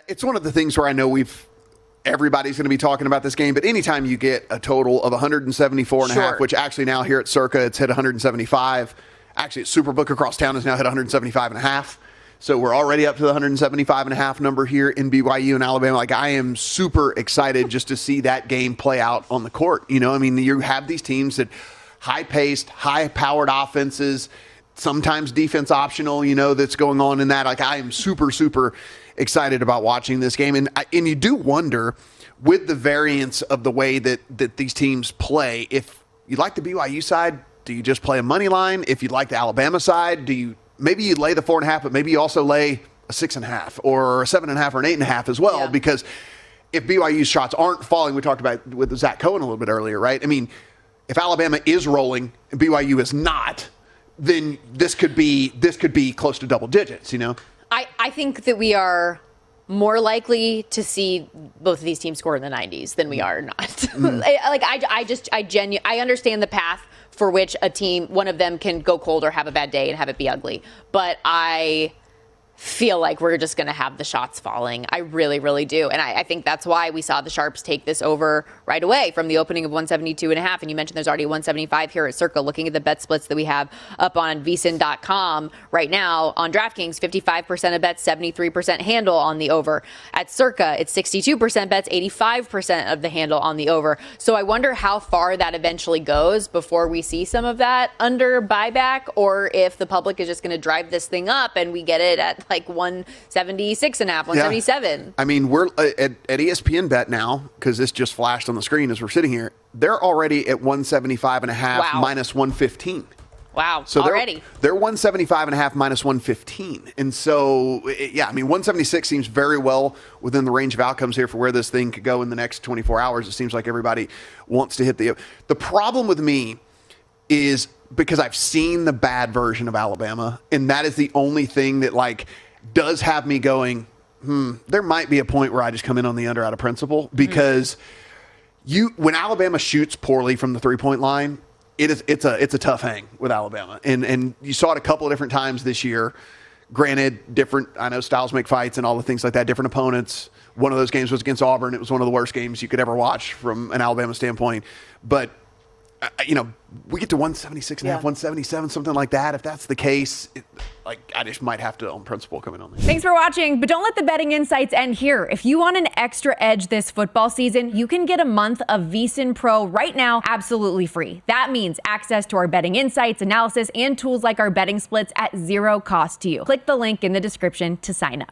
It's one of the things where I know everybody's going to be talking about this game, but anytime you get a total of 174 and a half, which actually now here at Circa, it's hit 175. Actually, at Superbook across town has now hit 175 and a half. So we're already up to the 175 and a half number here in BYU and Alabama. Like, I am super excited just to see that game play out on the court. You know, I mean, you have these teams that high-paced, high-powered offenses, sometimes defense optional, you know, that's going on in that. Like, I am super, super excited about watching this game. And you do wonder, with the variance of the way that these teams play, if you like the BYU side, do you just play a money line? If you like the Alabama side, maybe you lay the 4.5, but maybe you also lay a 6.5 or a 7.5 or an 8.5 as well, because if BYU's shots aren't falling, we talked about with Zach Cohen a little bit earlier, right? I mean, if Alabama is rolling and BYU is not, then this could be close to double digits, you know? I think that we are more likely to see both of these teams score in the 90s than we are not. I understand the path for which a team, one of them can go cold or have a bad day and have it be ugly. But I feel like we're just going to have the shots falling. I really, really do. And I think that's why we saw the Sharps take this over right away from the opening of 172 and a half. And you mentioned there's already 175 here at Circa. Looking at the bet splits that we have up on VSiN.com right now on DraftKings, 55% of bets, 73% handle on the over. At Circa, it's 62% bets, 85% of the handle on the over. So I wonder how far that eventually goes before we see some of that under buyback, or if the public is just going to drive this thing up and we get it at like 176 and a half, 177. Yeah. I mean, we're at ESPN Bet now, because this just flashed on the screen as we're sitting here. They're already at 175 and a half minus 115. Wow. So already. They're 175 and a half minus 115. And so, yeah, I mean, 176 seems very well within the range of outcomes here for where this thing could go in the next 24 hours. It seems like everybody wants to hit the problem with me is because I've seen the bad version of Alabama, and that is the only thing that, like, does have me going, there might be a point where I just come in on the under out of principle, because when Alabama shoots poorly from the three-point line, it's a tough hang with Alabama. And you saw it a couple of different times this year. Granted, different, I know styles make fights and all the things like that, different opponents. One of those games was against Auburn. It was one of the worst games you could ever watch from an Alabama standpoint. But you know, we get to 176 and a half, 177, something like that. If that's the case, I just might have to, on principle, come in on this. Thanks for watching, but don't let the betting insights end here. If you want an extra edge this football season, you can get a month of VSiN Pro right now, absolutely free. That means access to our betting insights, analysis, and tools like our betting splits at zero cost to you. Click the link in the description to sign up.